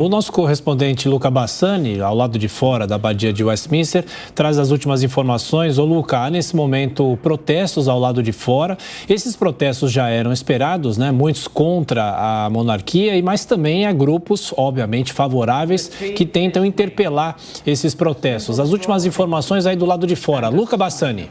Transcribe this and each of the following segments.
O nosso correspondente Luca Bassani, ao lado de fora da Abadia de Westminster, traz as últimas informações. Ô Luca, há nesse momento protestos ao lado de fora. Esses protestos já eram esperados, né? Muitos contra a monarquia, mas também há grupos, obviamente, favoráveis que tentam interpelar esses protestos. As últimas informações aí do lado de fora. Luca Bassani.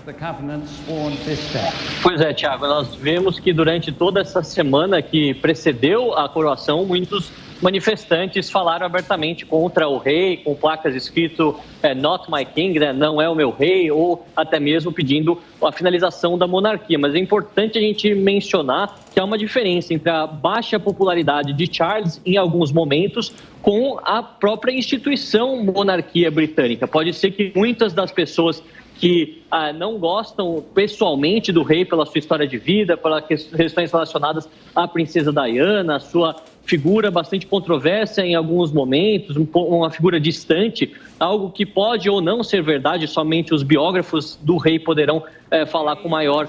Pois é, Thiago, nós vemos que durante toda essa semana que precedeu a coroação, muitos manifestantes falaram abertamente contra o rei, com placas escrito Not My King, né? Não é o meu rei, ou até mesmo pedindo a finalização da monarquia. Mas é importante a gente mencionar que há uma diferença entre a baixa popularidade de Charles em alguns momentos com a própria instituição monarquia britânica. Pode ser que muitas das pessoas que não gostam pessoalmente do rei pela sua história de vida, pelas questões relacionadas à princesa Diana, a sua figura bastante controversa em alguns momentos, uma figura distante, algo que pode ou não ser verdade, somente os biógrafos do rei poderão falar com maior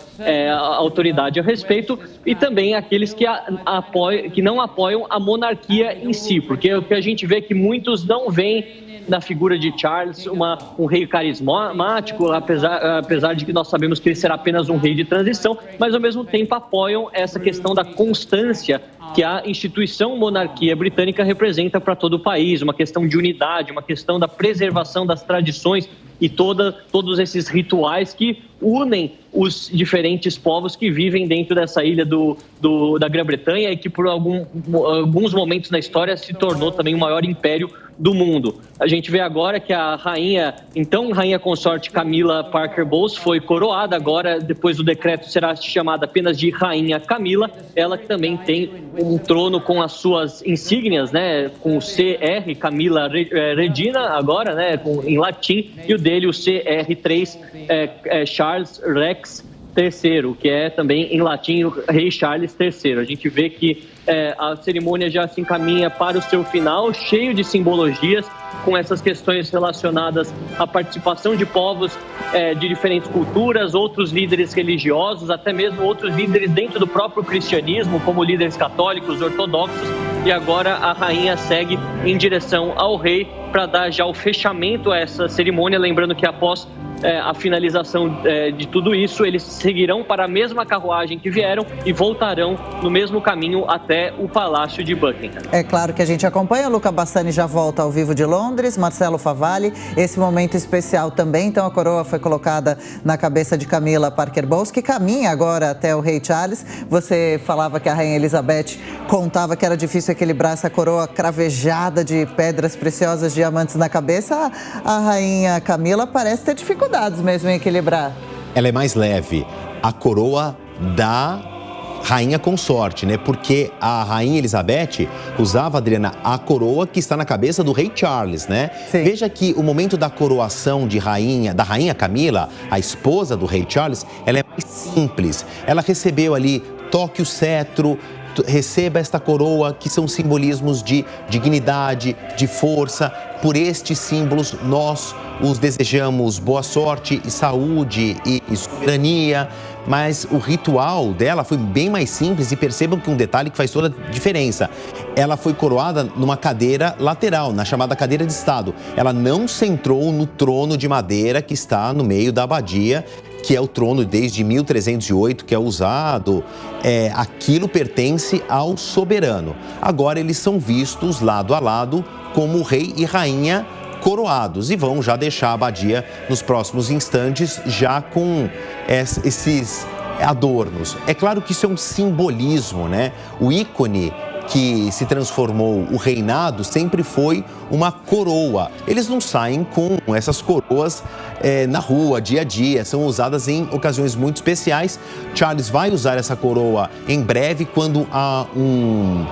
autoridade a respeito, e também aqueles que não apoiam a monarquia em si, porque o que a gente vê é que muitos não veem na figura de Charles um rei carismático, apesar de que nós sabemos que ele será apenas um rei de transição, mas ao mesmo tempo apoiam essa questão da constância que a instituição monarquia britânica representa para todo o país, uma questão de unidade, uma questão da preservação das tradições e todos esses rituais que unem os diferentes povos que vivem dentro dessa ilha da Grã-Bretanha e que por alguns momentos na história se tornou também o maior império do mundo. A gente vê agora que a rainha consorte Camila Parker Bowles foi coroada agora, depois do decreto será chamada apenas de Rainha Camila, ela que também tem um trono com as suas insígnias, né, com o CR, Camila Regina agora, né, em latim, e o dele o CR3, Charles Rex III, que é também em latim o rei Charles III. A gente vê que a cerimônia já se encaminha para o seu final, cheio de simbologias, com essas questões relacionadas à participação de povos de diferentes culturas, outros líderes religiosos, até mesmo outros líderes dentro do próprio cristianismo, como líderes católicos, ortodoxos, e agora a rainha segue em direção ao rei para dar já o fechamento a essa cerimônia, lembrando que após a finalização de tudo isso, eles seguirão para a mesma carruagem que vieram e voltarão no mesmo caminho até o Palácio de Buckingham. É claro que a gente acompanha, Luca Bassani já volta ao vivo de Londres, Marcelo Favalli, esse momento especial também, então a coroa foi colocada na cabeça de Camila Parker Bowles, que caminha agora até o rei Charles. Você falava que a rainha Elizabeth contava que era difícil equilibrar essa coroa cravejada de pedras preciosas, diamantes na cabeça. A rainha Camila parece ter dificuldades mesmo em equilibrar. Ela é mais leve. A coroa da rainha consorte, né? Porque a rainha Elizabeth usava, Adriana, a coroa que está na cabeça do rei Charles, né? Sim. Veja que o momento da coroação da rainha Camila, a esposa do rei Charles, ela é mais simples. Ela recebeu ali, toque o cetro, receba esta coroa, que são simbolismos de dignidade, de força. Por estes símbolos, nós os desejamos boa sorte e saúde e soberania. Mas o ritual dela foi bem mais simples e percebam que um detalhe que faz toda a diferença. Ela foi coroada numa cadeira lateral, na chamada cadeira de estado. Ela não sentou no trono de madeira que está no meio da abadia, que é o trono desde 1308, que é usado. Aquilo pertence ao soberano. Agora eles são vistos lado a lado como rei e rainha coroados e vão já deixar a abadia nos próximos instantes já com esses adornos. É claro que isso é um simbolismo, né? O ícone que se transformou o reinado sempre foi uma coroa. Eles não saem com essas coroas na rua, dia a dia, são usadas em ocasiões muito especiais. Charles vai usar essa coroa em breve, quando há um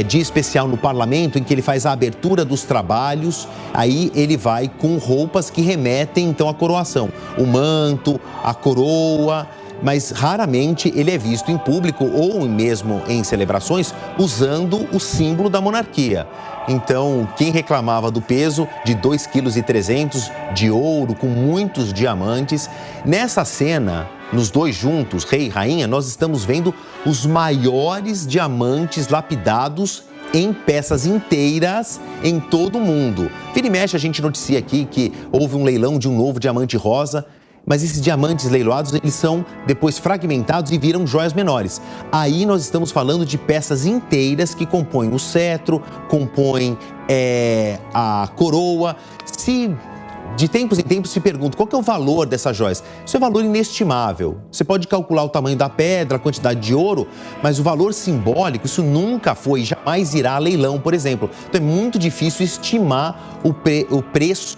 dia especial no parlamento em que ele faz a abertura dos trabalhos. Aí ele vai com roupas que remetem então à coroação, o manto, a coroa, mas raramente ele é visto em público ou mesmo em celebrações usando o símbolo da monarquia. Então, quem reclamava do peso de 2,3 kg de ouro com muitos diamantes, nessa cena, nos dois juntos, rei e rainha, nós estamos vendo os maiores diamantes lapidados em peças inteiras em todo o mundo. Vira e mexe, a gente noticia aqui que houve um leilão de um novo diamante rosa, mas esses diamantes leiloados, eles são depois fragmentados e viram joias menores. Aí nós estamos falando de peças inteiras que compõem o cetro, compõem a coroa. Se de tempos em tempos se pergunta qual que é o valor dessas joias. Isso é valor inestimável. Você pode calcular o tamanho da pedra, a quantidade de ouro, mas o valor simbólico, isso nunca foi e jamais irá a leilão, por exemplo. Então é muito difícil estimar o preço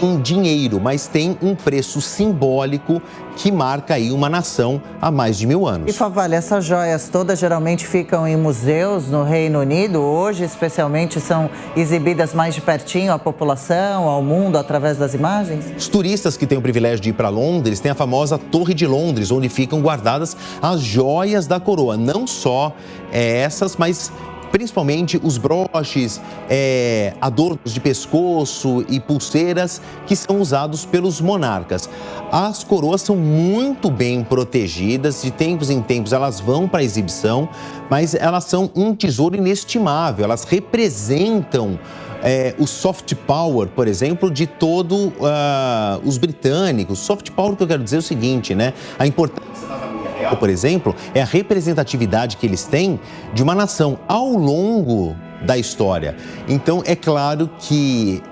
em dinheiro, mas tem um preço simbólico que marca aí uma nação há mais de 1000 anos. E Favale, essas joias todas geralmente ficam em museus no Reino Unido. Hoje, especialmente, são exibidas mais de pertinho à população, ao mundo, através das imagens? Os turistas que têm o privilégio de ir para Londres têm a famosa Torre de Londres, onde ficam guardadas as joias da coroa. Não só essas, mas principalmente os broches, adornos de pescoço e pulseiras que são usados pelos monarcas. As coroas são muito bem protegidas, de tempos em tempos elas vão para a exibição, mas elas são um tesouro inestimável, elas representam o soft power, por exemplo, de todos os britânicos. Soft power, que eu quero dizer é o seguinte, né? A importância da família real, por exemplo, é a representatividade que eles têm de uma nação ao longo da história. Então, é claro que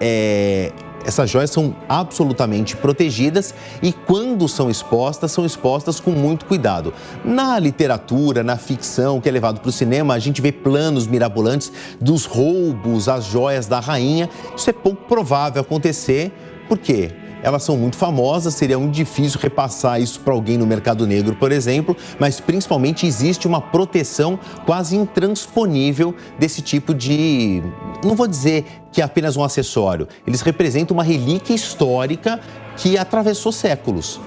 essas joias são absolutamente protegidas e quando são expostas com muito cuidado. Na literatura, na ficção que é levado para o cinema, a gente vê planos mirabolantes dos roubos às joias da rainha. Isso é pouco provável acontecer, por quê? Elas são muito famosas, seria muito difícil repassar isso para alguém no mercado negro, por exemplo, mas principalmente existe uma proteção quase intransponível desse tipo de... Não vou dizer que é apenas um acessório, eles representam uma relíquia histórica que atravessou séculos.